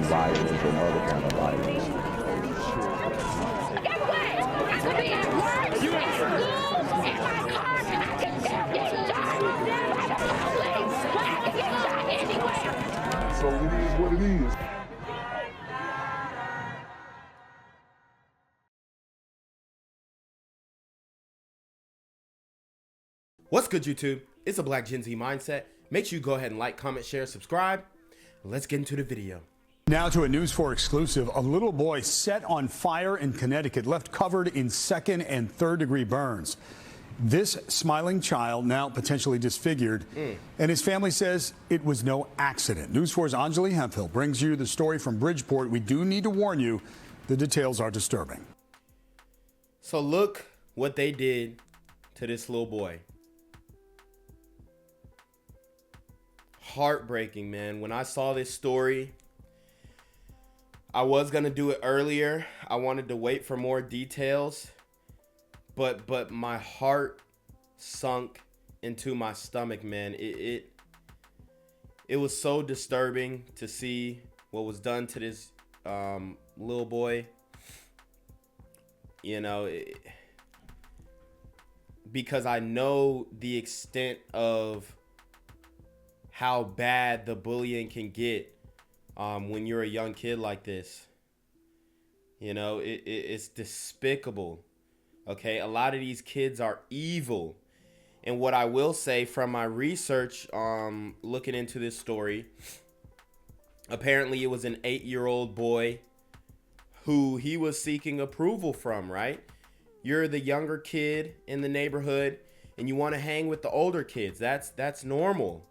violence or no other kind of violence. Get away! I could be at work, at school, in my car, I can still get shot by the police, but I can get shot anywhere. So it is what it is. What's good, YouTube? It's a Black Gen Z Mindset. Make sure you go ahead and like, comment, share, subscribe. Let's get into the video. Now to a News 4 exclusive. A little boy set on fire in Connecticut, left covered in second and third degree burns. This smiling child now potentially disfigured, and his family says it was no accident. News 4's Anjali Hemphill brings you the story from Bridgeport. We do need to warn you, the details are disturbing. So look what they did to this little boy. Heartbreaking, man. When I saw this story, I was gonna do it earlier. I wanted to wait for more details, but my heart sunk into my stomach, man. It was so disturbing to see what was done to this little boy. You know, because I know the extent of how bad the bullying can get when you're a young kid like this. You know, it's despicable. Okay, a lot of these kids are evil. And what I will say from my research looking into this story, apparently it was an 8-year-old boy who he was seeking approval from, right? You're the younger kid in the neighborhood and you want to hang with the older kids. That's normal.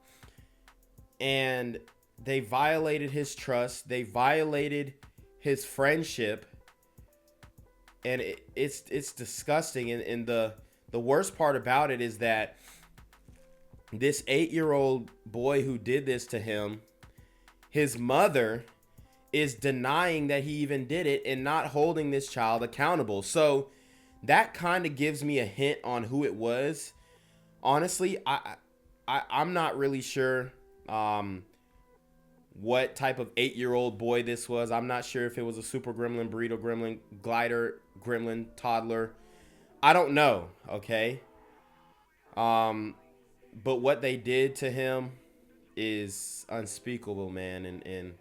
And they violated his trust. They violated his friendship. And it's disgusting. And the worst part about it is that this 8-year-old boy who did this to him, his mother is denying that he even did it and not holding this child accountable. So that kind of gives me a hint on who it was. Honestly, I'm not really sure what type of 8-year-old boy this was. I'm not sure if it was a super gremlin, burrito gremlin, glider gremlin, toddler. I don't know, okay? But what they did to him is unspeakable, man. And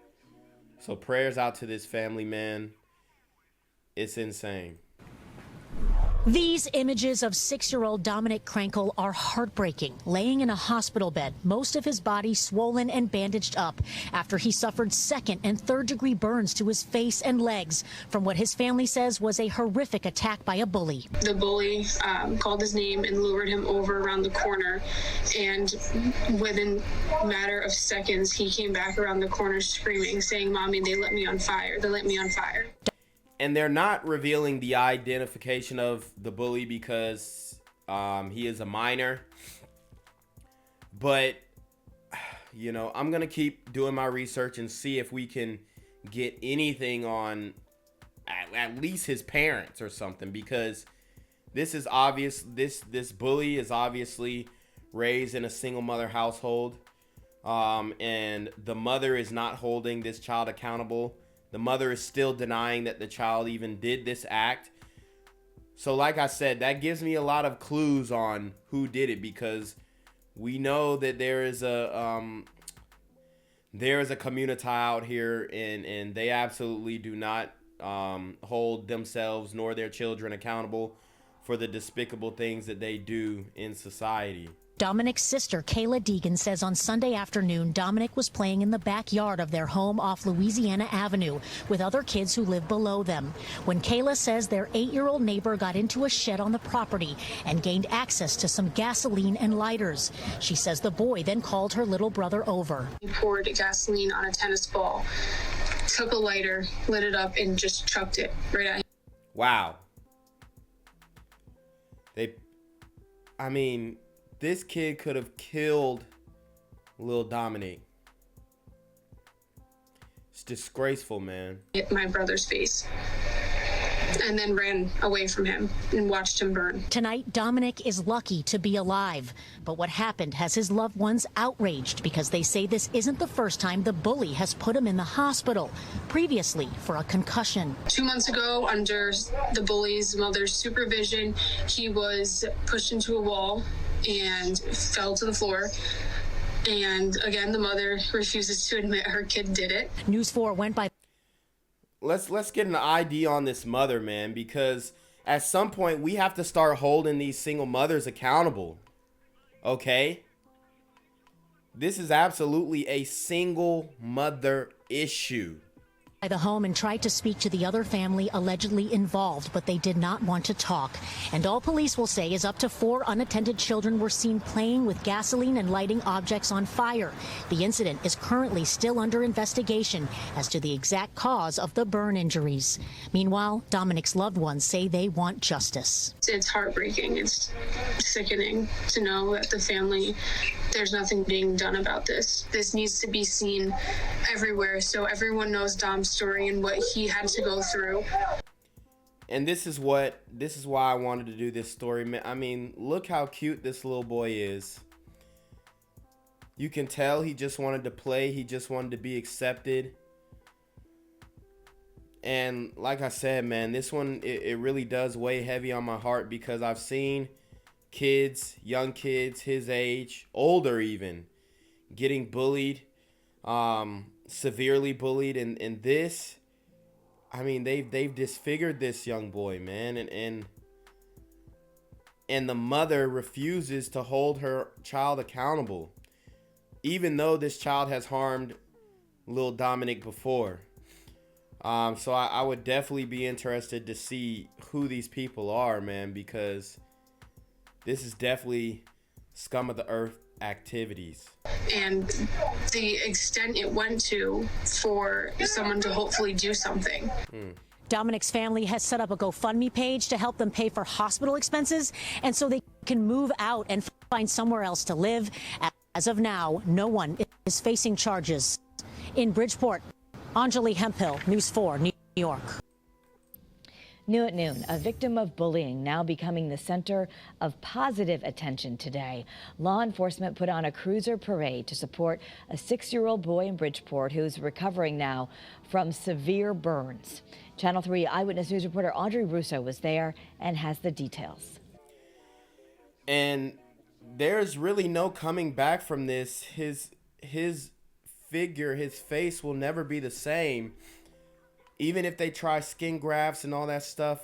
so prayers out to this family, man. It's insane. These images of 6-year-old Dominick Krankall are heartbreaking. Laying in a hospital bed, most of his body swollen and bandaged up after he suffered second and third degree burns to his face and legs from what his family says was a horrific attack by a bully. The bully called his name and lured him over around the corner, and within a matter of seconds he came back around the corner screaming, saying, "Mommy, they lit me on fire. They lit me on fire." And they're not revealing the identification of the bully because he is a minor. But, you know, I'm going to keep doing my research and see if we can get anything on at least his parents or something. Because this is obvious. This bully is obviously raised in a single mother household. And the mother is not holding this child accountable. The mother is still denying that the child even did this act. So like I said, that gives me a lot of clues on who did it, because we know that there is a community out here and they absolutely do not hold themselves nor their children accountable for the despicable things that they do in society. Dominick's sister, Kayla Deegan, says on Sunday afternoon, Dominick was playing in the backyard of their home off Louisiana Avenue with other kids who live below them, when Kayla says their 8-year-old neighbor got into a shed on the property and gained access to some gasoline and lighters. She says the boy then called her little brother over. He poured gasoline on a tennis ball, took a lighter, lit it up, and just chucked it right at him. Wow. This kid could have killed little Dominick. It's disgraceful, man. Hit my brother's face. and then ran away from him and watched him burn. Tonight, Dominick is lucky to be alive. But what happened has his loved ones outraged because they say this isn't the first time the bully has put him in the hospital, previously for a concussion. 2 months ago, under the bully's mother's supervision, he was pushed into a wall and fell to the floor. And again, the mother refuses to admit her kid did it. News 4 went by. Let's get an ID on this mother, man, because at some point we have to start holding these single mothers accountable. Okay? This is absolutely a single mother issue. By the home and tried to speak to the other family allegedly involved, but they did not want to talk. And all police will say is up to 4 unattended children were seen playing with gasoline and lighting objects on fire. The incident is currently still under investigation as to the exact cause of the burn injuries. Meanwhile, Dominick's loved ones say they want justice. It's heartbreaking. It's sickening to know that the family, there's nothing being done about this. This needs to be seen everywhere so everyone knows Dom's story and what he had to go through. And this is why I wanted to do this story, man. I mean, look how cute this little boy is. You can tell he just wanted to play. He just wanted to be accepted. And like I said, man, this one, it really does weigh heavy on my heart because I've seen kids, young kids his age, older even, getting bullied, severely bullied, and this, I mean, they've disfigured this young boy, man, and the mother refuses to hold her child accountable, even though this child has harmed little Dominick before. So I would definitely be interested to see who these people are, man, because this is definitely scum of the earth activities. And the extent it went to for someone to hopefully do something. Dominick's family has set up a GoFundMe page to help them pay for hospital expenses and so they can move out and find somewhere else to live. As of now, no one is facing charges. In Bridgeport, Anjali Hemphill, News 4, New York. New at noon, a victim of bullying now becoming the center of positive attention today. Law enforcement put on a cruiser parade to support a 6-year-old boy in Bridgeport who's recovering now from severe burns. Channel 3 Eyewitness News reporter Audrey Russo was there and has the details. And there's really no coming back from this. His figure, his face will never be the same. Even if they try skin grafts and all that stuff,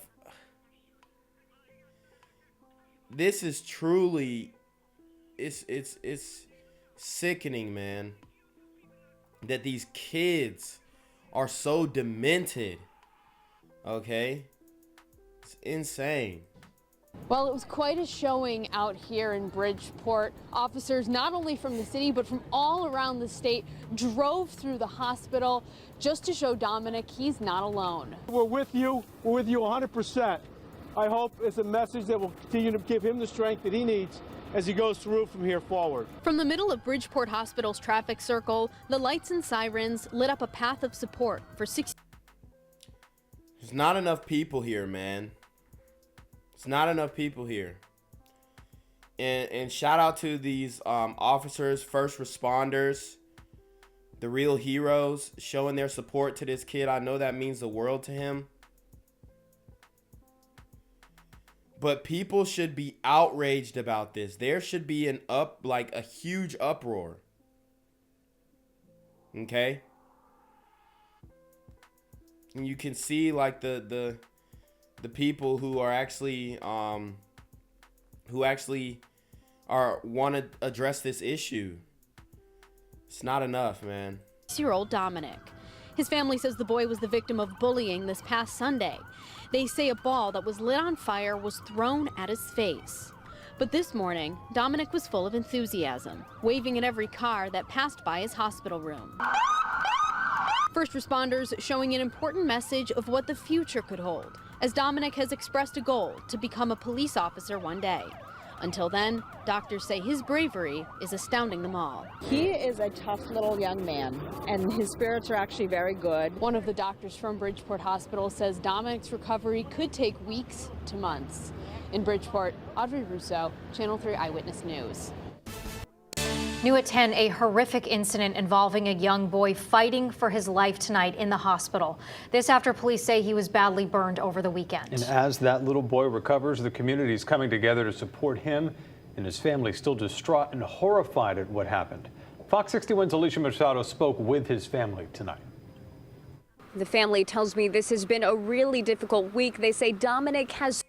this is truly, it's sickening, man, that these kids are so demented. Okay? It's insane. Well, it was quite a showing out here in Bridgeport. Officers not only from the city but from all around the state drove through the hospital just to show Dominick he's not alone. We're with you. We're with you 100%. I hope it's a message that will continue to give him the strength that he needs as he goes through from here forward. From the middle of Bridgeport Hospital's traffic circle, the lights and sirens lit up a path of support for 6. There's not enough people here, man. It's not enough people here. And shout out to these officers, first responders, the real heroes, showing their support to this kid. I know that means the world to him. But people should be outraged about this. There should be a huge uproar. Okay? And you can see like the people who are actually want to address this issue. It's not enough, man. 6-year-old Dominick. His family says the boy was the victim of bullying this past Sunday. They say a ball that was lit on fire was thrown at his face. But this morning, Dominick was full of enthusiasm, waving at every car that passed by his hospital room. First responders showing an important message of what the future could hold, as Dominick has expressed a goal to become a police officer one day. Until then, doctors say his bravery is astounding them all. He is a tough little young man, and his spirits are actually very good. One of the doctors from Bridgeport Hospital says Dominick's recovery could take weeks to months. In Bridgeport, Audrey Russo, Channel 3 Eyewitness News. New at 10, a horrific incident involving a young boy fighting for his life tonight in the hospital. This after police say he was badly burned over the weekend. And as that little boy recovers, the community is coming together to support him and his family, still distraught and horrified at what happened. Fox 61's Alicia Machado spoke with his family tonight. The family tells me this has been a really difficult week. They say Dominick has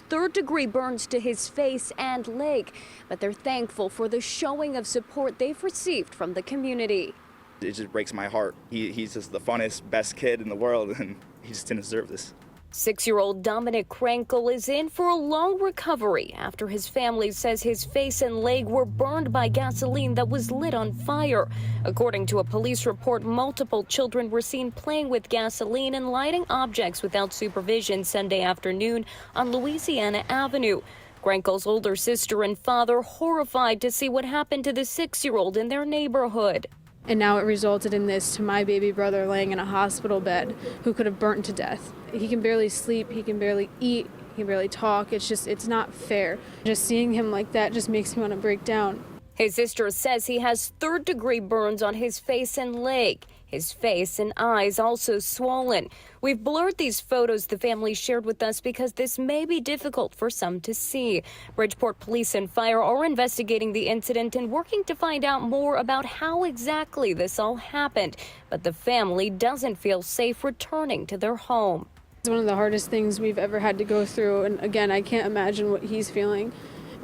third-degree burns to his face and leg, but they're thankful for the showing of support they've received from the community. It just breaks my heart. He's just the funnest, best kid in the world, and he just didn't deserve this. 6-year-old Dominick Krankall is in for a long recovery after his family says his face and leg were burned by gasoline that was lit on fire. According to a police report, multiple children were seen playing with gasoline and lighting objects without supervision Sunday afternoon on Louisiana Avenue. Krankall's older sister and father horrified to see what happened to the 6-year-old in their neighborhood. And now it resulted in this to my baby brother laying in a hospital bed who could have burnt to death. He can barely sleep, he can barely eat, he can barely talk. It's not fair. Just seeing him like that just makes me want to break down. His sister says he has third-degree burns on his face and leg. His face and eyes also swollen. We've blurred these photos the family shared with us because this may be difficult for some to see. Bridgeport Police and Fire are investigating the incident and working to find out more about how exactly this all happened. But the family doesn't feel safe returning to their home. It's one of the hardest things we've ever had to go through. And again, I can't imagine what he's feeling.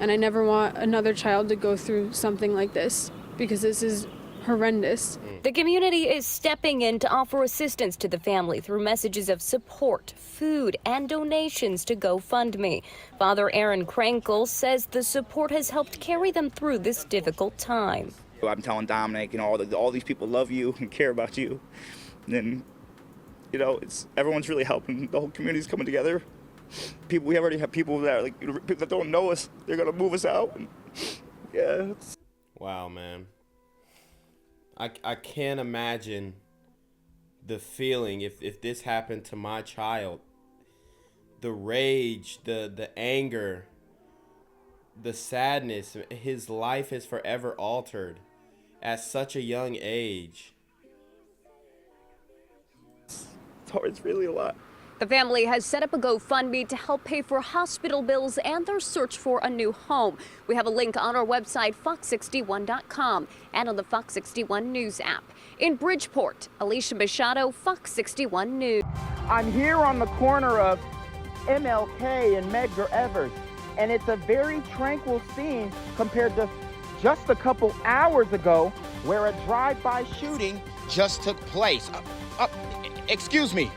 And I never want another child to go through something like this because this is horrendous. The community is stepping in to offer assistance to the family through messages of support, food, and donations to GoFundMe. Father Aaron Krankall says the support has helped carry them through this difficult time. I'm telling Dominick, all these people love you and care about you. And then, everyone's really helping. The whole community's coming together. We already have people that people that don't know us. They're gonna move us out. And, yeah. Wow, man. I can't imagine the feeling if this happened to my child. The rage, the anger, the sadness. His life is forever altered at such a young age. It's really a lot. The family has set up a GoFundMe to help pay for hospital bills and their search for a new home. We have a link on our website, fox61.com, and on the Fox 61 News app. In Bridgeport, Alicia Machado, Fox 61 News. I'm here on the corner of MLK and Medgar Evers, and it's a very tranquil scene compared to just a couple hours ago where a drive-by shooting just took place. Excuse me.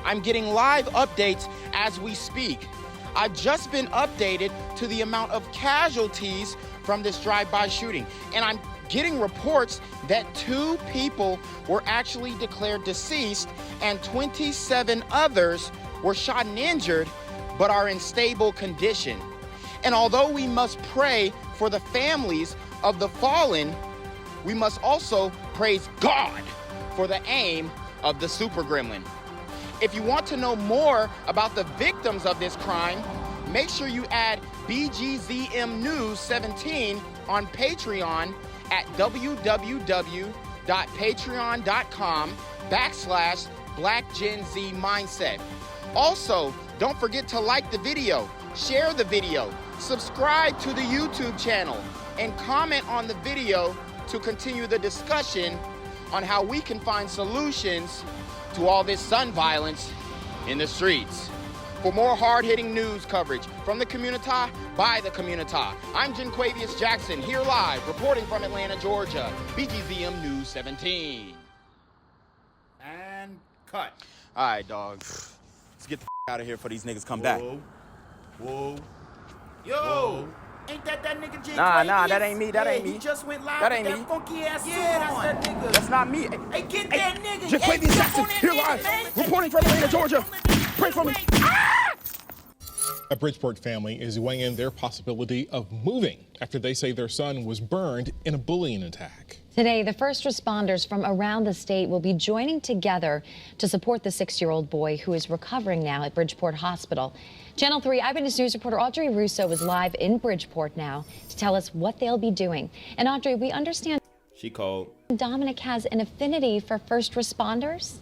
I'm getting live updates as we speak. I've just been updated to the amount of casualties from this drive-by shooting, and I'm getting reports that 2 people were actually declared deceased and 27 others were shot and injured but are in stable condition. And although we must pray for the families of the fallen, we must also praise God for the aim of the super gremlin. If you want to know more about the victims of this crime, make sure you add BGZM News 17 on Patreon at www.patreon.com/blackgenzmindset. Also, don't forget to like the video, share the video, subscribe to the YouTube channel, and comment on the video to continue the discussion on how we can find solutions to all this gun violence in the streets. For more hard-hitting news coverage from the community, by the community, I'm Jenquavius Jackson, here live, reporting from Atlanta, Georgia, BGZM News 17. And cut. All right, dog. Let's get the out of here before these niggas come back. Whoa. Yo! Ain't that nigga J. Nah, that ain't me. That ain't me. He just went live That ain't with me. that funky ass suit on. That's that nigga. That's not me. Hey, get that nigga. Jenquavius Jackson, here live, reporting from Atlanta, Georgia. Pray for me. Ah! A Bridgeport family is weighing in their possibility of moving after they say their son was burned in a bullying attack. Today, the first responders from around the state will be joining together to support the 6-year-old boy who is recovering now at Bridgeport Hospital. Channel 3 Eyewitness News reporter Audrey Russo is live in Bridgeport now to tell us what they'll be doing. And Audrey, we understand she called. Dominick has an affinity for first responders.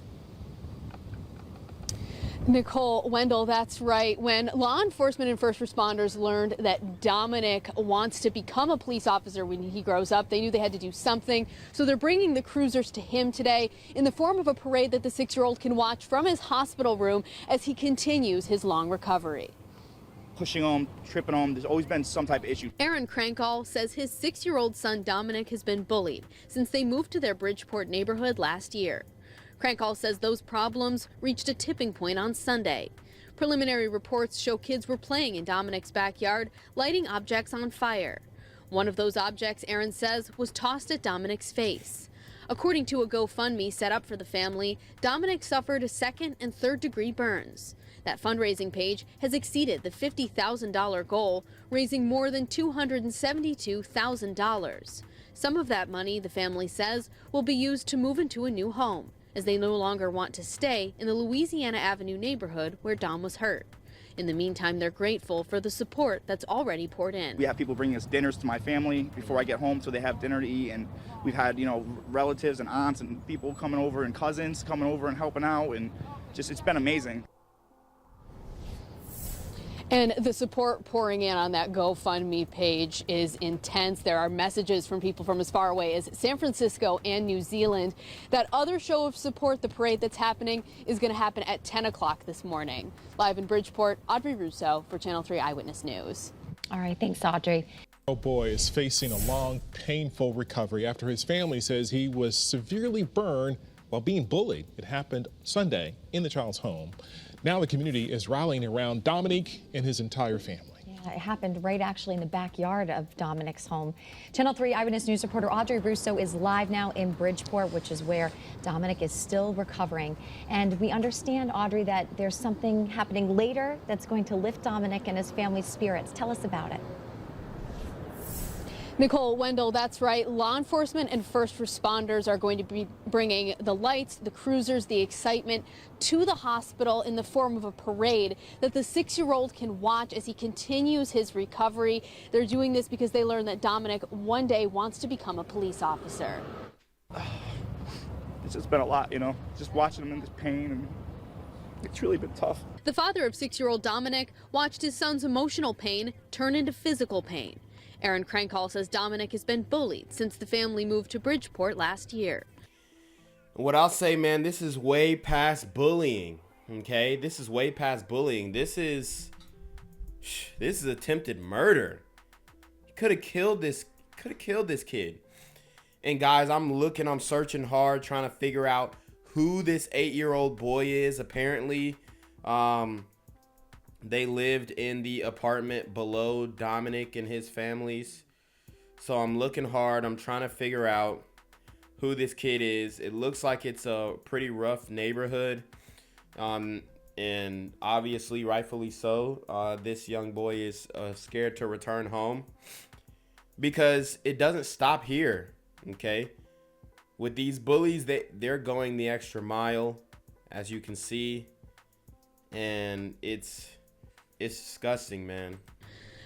Nicole Wendell, that's right. When law enforcement and first responders learned that Dominick wants to become a police officer when he grows up, they knew they had to do something. So they're bringing the cruisers to him today in the form of a parade that the 6-year-old can watch from his hospital room as he continues his long recovery. Pushing him, tripping him, there's always been some type of issue. Aaron Krankall says his 6-year-old son Dominick has been bullied since they moved to their Bridgeport neighborhood last year. Krankall says those problems reached a tipping point on Sunday. Preliminary reports show kids were playing in Dominick's backyard, lighting objects on fire. One of those objects, Aaron says, was tossed at Dominick's face. According to a GoFundMe set up for the family, Dominick suffered 2nd and 3rd degree burns. That fundraising page has exceeded the $50,000 goal, raising more than $272,000. Some of that money, the family says, will be used to move into a new home, as they no longer want to stay in the Louisiana Avenue neighborhood where Dom was hurt. In the meantime, they're grateful for the support that's already poured in. We have people bringing us dinners to my family before I get home so they have dinner to eat, and we've had, relatives and aunts and people coming over and cousins coming over and helping out, and just it's been amazing. And the support pouring in on that GoFundMe page is intense. There are messages from people from as far away as San Francisco and New Zealand. That other show of support, the parade that's happening, is going to happen at 10 o'clock this morning. Live in Bridgeport, Audrey Russo for Channel 3 Eyewitness News. All right, thanks, Audrey. The boy is facing a long, painful recovery after his family says he was severely burned while being bullied. It happened Sunday in the child's home. Now the community is rallying around Dominick and his entire family. Yeah, it happened right actually in the backyard of Dominick's home. Channel 3 Eyewitness News reporter Audrey Russo is live now in Bridgeport, which is where Dominick is still recovering. And we understand, Audrey, that there's something happening later that's going to lift Dominick and his family's spirits. Tell us about it. Nicole Wendell, that's right. Law enforcement and first responders are going to be bringing the lights, the cruisers, the excitement to the hospital in the form of a parade that the 6-year-old can watch as he continues his recovery. They're doing this because they learned that Dominick one day wants to become a police officer. It's just been a lot, just watching him in this pain, and it's really been tough. The father of 6-year-old Dominick watched his son's emotional pain turn into physical pain. Aaron Krankall says Dominick has been bullied since the family moved to Bridgeport last year. What I'll say, man, this is way past bullying. Okay, this is way past bullying. This is attempted murder. He could have killed this kid. And guys, I'm searching hard, trying to figure out who this 8-year-old boy is. Apparently, they lived in the apartment below Dominick and his family's. So I'm looking hard. I'm trying to figure out who this kid is. It looks like it's a pretty rough neighborhood. And obviously, rightfully so, this young boy is scared to return home. Because it doesn't stop here, okay? With these bullies, they're going the extra mile, as you can see. And it's disgusting, man.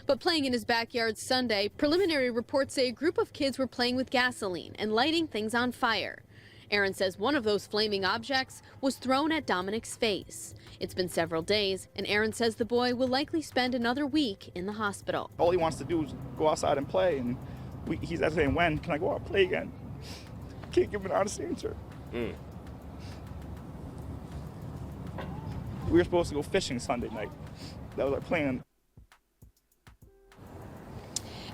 But playing in his backyard Sunday, preliminary reports say a group of kids were playing with gasoline and lighting things on fire. Aaron says one of those flaming objects was thrown at Dominick's face. It's been several days, and Aaron says the boy will likely spend another week in the hospital. All he wants to do is go outside and play, and he's asking, when can I go out and play again? Can't give him an honest answer. We were supposed to go fishing Sunday night. That was our plan.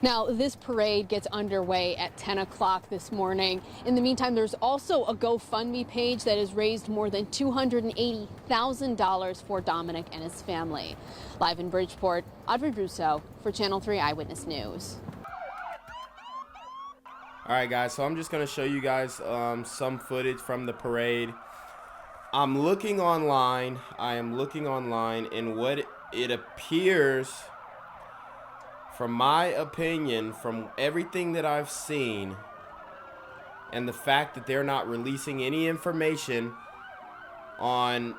Now, this parade gets underway at 10 o'clock this morning. In the meantime, there's also a GoFundMe page that has raised more than $280,000 for Dominick and his family. Live in Bridgeport, Audrey Russo for Channel 3 Eyewitness News. All right, guys, so I'm just going to show you guys some footage from the parade. I am looking online, and what it appears, from my opinion, from everything that I've seen, and the fact that they're not releasing any information on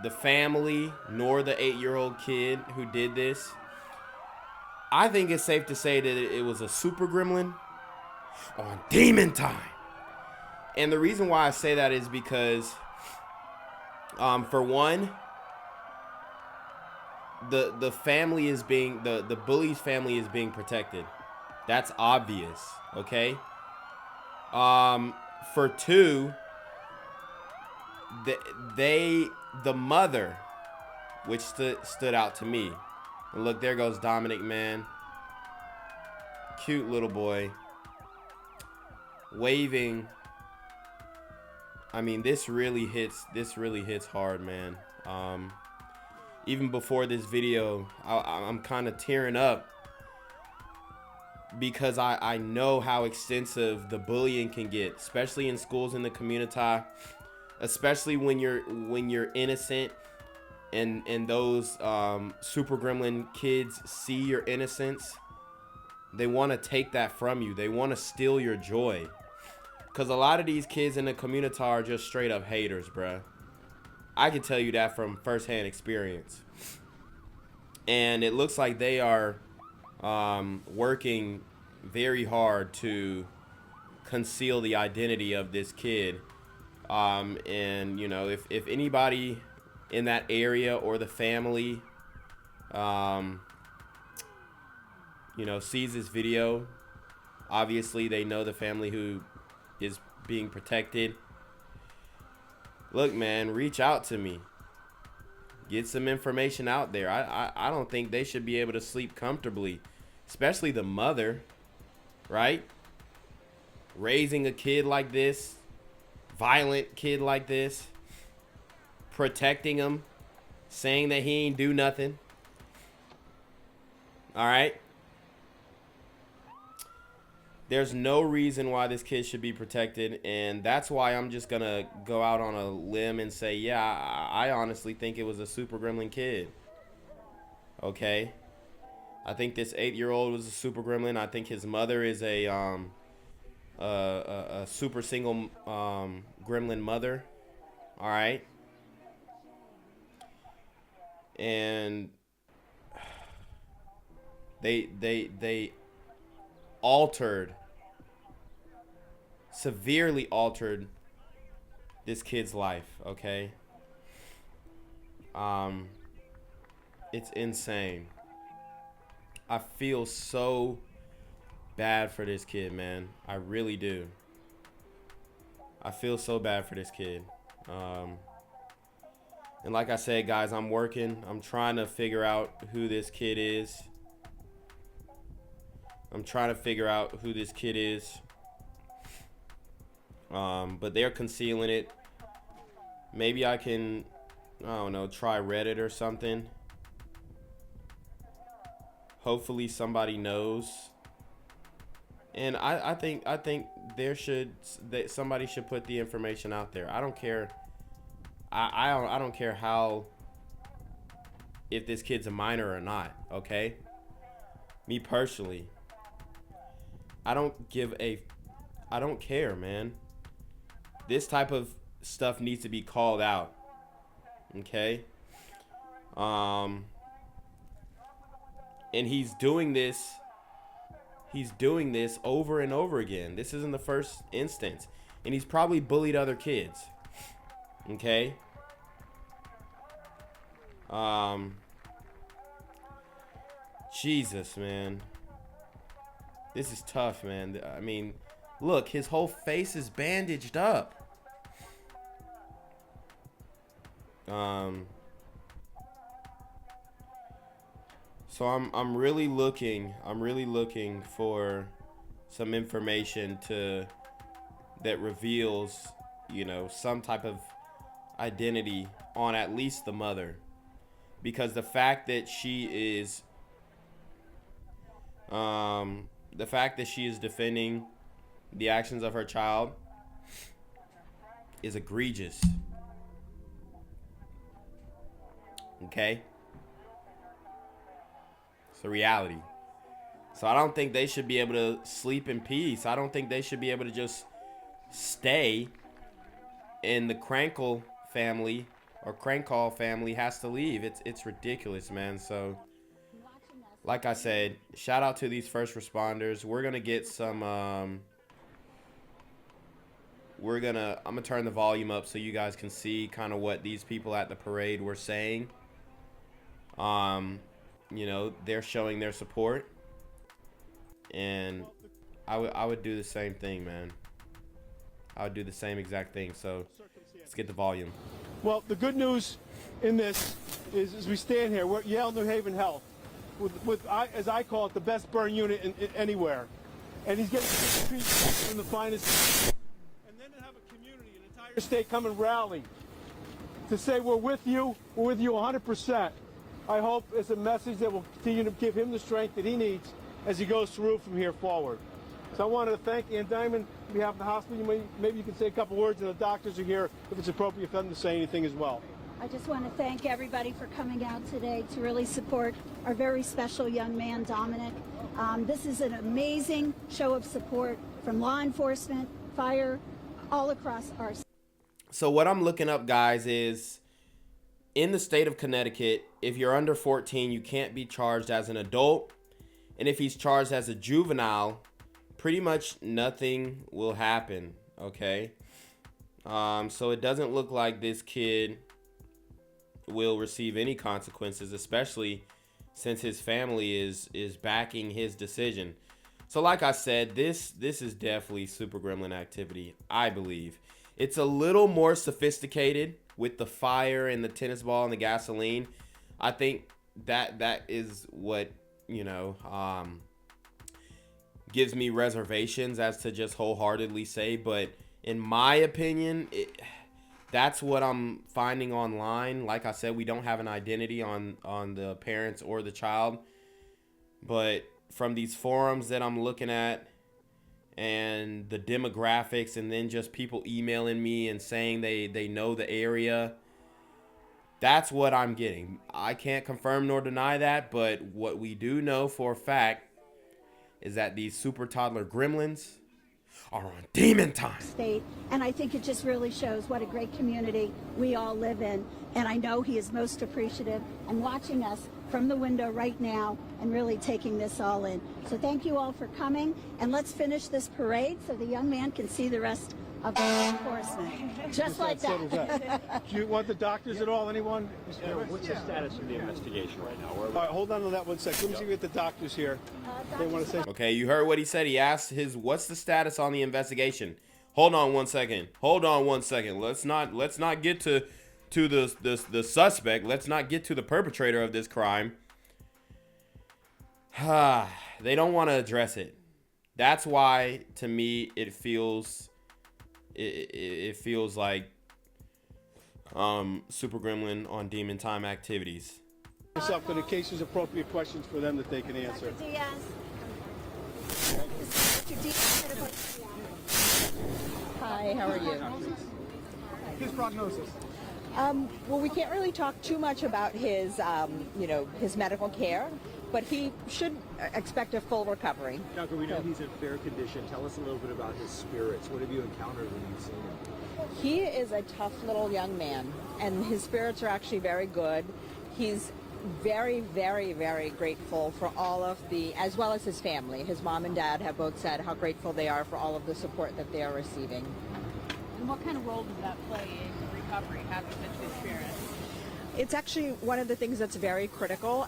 the family nor the 8-year-old kid who did this, I think it's safe to say that it was a super gremlin on demon time. And the reason why I say that is because, for one, the family is being, the bully's family is being protected. That's obvious, okay? For two, the mother, which stood out to me. And look, there goes Dominick, man. Cute little boy. Waving. I mean, this really hits hard, man. Even before this video, I'm kind of tearing up because I know how extensive the bullying can get, especially in schools in the community, especially when you're innocent and those super gremlin kids see your innocence. They want to take that from you. They want to steal your joy. Because a lot of these kids in the community are just straight up haters, bruh. I can tell you that from firsthand experience. And it looks like they are working very hard to conceal the identity of this kid. And, you know, if anybody in that area or the family, you know, sees this video, obviously they know the family who is being protected. Look, man, reach out to me. Get some information out there. I don't think they should be able to sleep comfortably, especially the mother, right? Raising a kid like this, violent kid like this, protecting him, saying that he ain't do nothing. All right? There's no reason why this kid should be protected, and that's why I'm just gonna go out on a limb and say, yeah, I honestly think it was a super gremlin kid. Okay? I think this 8-year-old was a super gremlin. I think his mother is a super single gremlin mother. All right? And they severely altered this kid's life, okay? It's insane. I feel so bad for this kid, man. I really do. I feel so bad for this kid. And like I said, guys, I'm working. I'm trying to figure out who this kid is. But they're concealing it. Maybe I can, I don't know, try Reddit or something. Hopefully somebody knows. And I think somebody should put the information out there. I don't care. I don't care how, if this kid's a minor or not, okay? Me personally, I don't care, man. This type of stuff needs to be called out, okay? And he's doing this over and over again. This isn't the first instance, and he's probably bullied other kids, okay? Jesus, man. This is tough, man. I mean, look, his whole face is bandaged up. So I'm really looking for some information that reveals, you know, some type of identity on at least the mother, because the fact that she is defending the actions of her child is egregious. Okay? It's a reality. So I don't think they should be able to sleep in peace. I don't think they should be able to just stay. And the Krankall family or Krankall family has to leave. It's ridiculous, man. So like I said, shout out to these first responders. We're gonna get some I'm gonna turn the volume up so you guys can see kind of what these people at the parade were saying. You know, they're showing their support, and I would do the same thing, man. I would do the same exact thing. So let's get the volume. Well, the good news in this is, as we stand here, we're at Yale New Haven Health, with as I call it, the best burn unit in anywhere, and he's getting treatment from the finest. And then to have a community, an entire state come and rally to say we're with you 100%. I hope it's a message that will continue to give him the strength that he needs as he goes through from here forward. So I wanted to thank Ann Diamond on behalf of the hospital. Maybe you can say a couple words, and the doctors are here if it's appropriate for them to say anything as well. I just want to thank everybody for coming out today to really support our very special young man, Dominick. This is an amazing show of support from law enforcement, fire, all across our state. So what I'm looking up, guys, is in the state of Connecticut, if you're under 14, you can't be charged as an adult. And if he's charged as a juvenile, pretty much nothing will happen, okay? So it doesn't look like this kid will receive any consequences, especially since his family is backing his decision. So like I said, this is definitely Super Gremlin activity, I believe. It's a little more sophisticated with the fire and the tennis ball and the gasoline. I think that is what, you know, gives me reservations as to just wholeheartedly say. But in my opinion, that's what I'm finding online. Like I said, we don't have an identity on the parents or the child, but from these forums that I'm looking at and the demographics, and then just people emailing me and saying they know the area, that's what I'm getting. I can't confirm nor deny that, but what we do know for a fact is that these super toddler gremlins are on demon time. State, and I think it just really shows what a great community we all live in. And I know he is most appreciative and watching us from the window right now and really taking this all in. So thank you all for coming, and let's finish this parade so the young man can see the rest of the enforcement. Just like that. Do you want the doctors at all? Anyone? What's the status of the investigation right now? All right, hold on to that one second. Let me see if we get the doctors here. They want to say. Okay, you heard what he said. He asked what's the status on the investigation. Hold on one second. Hold on one second. Let's not get to the suspect. Let's not get to the perpetrator of this crime. They don't want to address it. That's why, to me, it feels like Super Gremlin on demon time activities. It's up to the case there's appropriate questions for them that they can answer. Dr. Diaz. Hi, how are you? His prognosis. Well, we can't really talk too much about his, his medical care, but he should expect a full recovery. Doctor, we know he's in fair condition. Tell us a little bit about his spirits. What have you encountered when you've seen him? He is a tough little young man, and his spirits are actually very good. He's very, very, very grateful for all of as well as his family. His mom and dad have both said how grateful they are for all of the support that they are receiving. And what kind of role does that play in recovery, having such experience? It's actually one of the things that's very critical.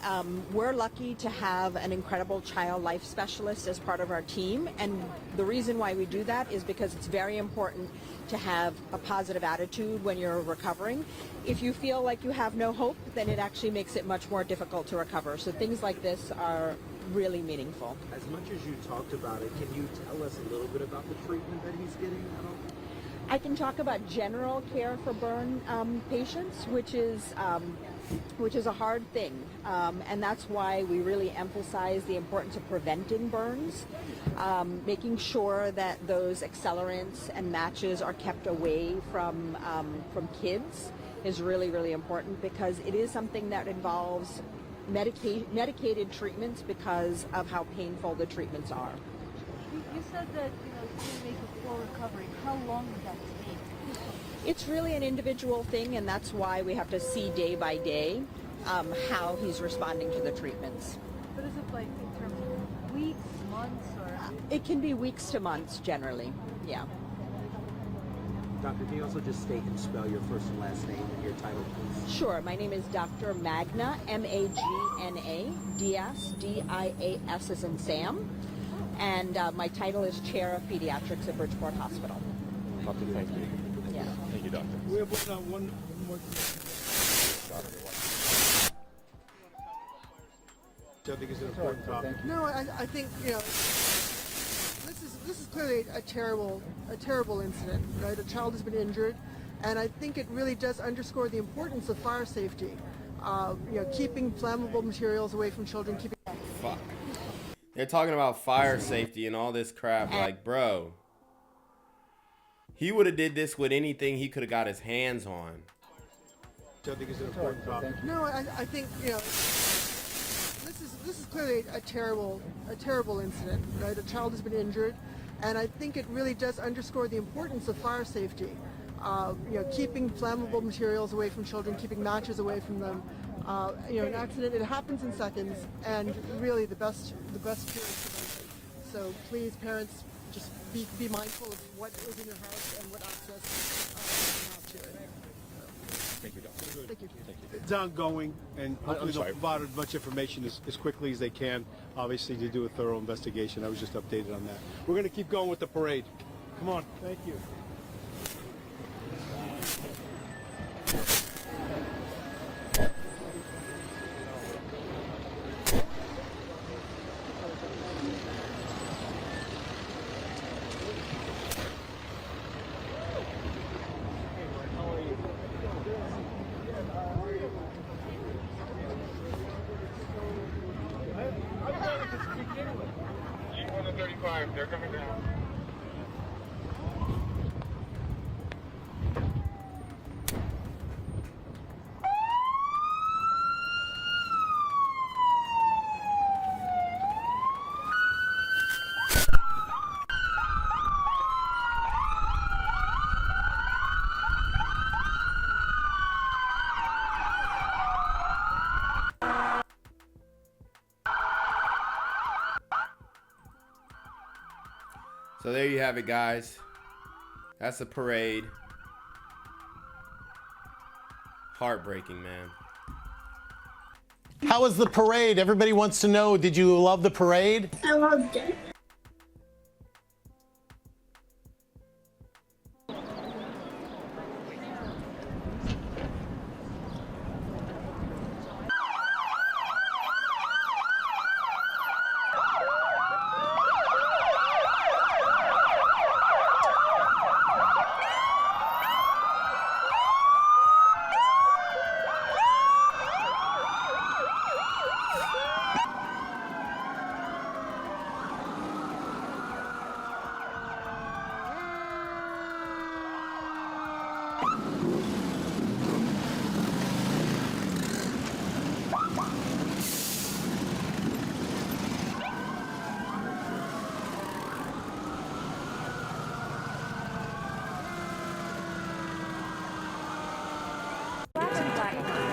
We're lucky to have an incredible child life specialist as part of our team, and the reason why we do that is because it's very important to have a positive attitude when you're recovering. If you feel like you have no hope, then it actually makes it much more difficult to recover. So things like this are really meaningful. As much as you talked about it, can you tell us a little bit about the treatment that he's getting at all? I can talk about general care for burn patients, which is a hard thing, and that's why we really emphasize the importance of preventing burns, making sure that those accelerants and matches are kept away from kids is really, really important, because it is something that involves medicated treatments because of how painful the treatments are. You said that it's going to make a full recovery. How long would that take? It's really an individual thing, and that's why we have to see day by day how he's responding to the treatments. But is it like in terms of weeks, months, or? It can be weeks to months generally, yeah. Doctor, can you also just state and spell your first and last name and your title, please? Sure. My name is Dr. Magna, M-A-G-N-A, Diaz, D-I-A-S as in Sam. And my title is Chair of Pediatrics at Bridgeport Hospital. Dr. Thank you. Yeah. Thank you, Doctor. We have one more. I think it's an important topic. No, I think this is clearly a terrible incident. Right, a child has been injured, and I think it really does underscore the importance of fire safety. Keeping flammable materials away from children. Fuck. They're talking about fire safety and all this crap. Like, bro, he would have did this with anything he could have got his hands on. I think it's an important topic. No, I think this is clearly a terrible incident. Right, a child has been injured, and I think it really does underscore the importance of fire safety. Keeping flammable materials away from children, keeping matches away from them. An accident, it happens in seconds, and really the best cure is prevention. So please, parents, just be mindful of what is in your house and what access you have to it. Thank you, Doctor. Thank you. It's ongoing, and hopefully they'll provide as much information as quickly as they can, obviously, to do a thorough investigation. I was just updated on that. We're going to keep going with the parade. Come on. Thank you. They're coming down. So there you have it, guys. That's the parade. Heartbreaking, man. How was the parade? Everybody wants to know, did you love the parade? I loved it.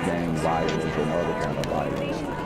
gang violence and other kind of violence.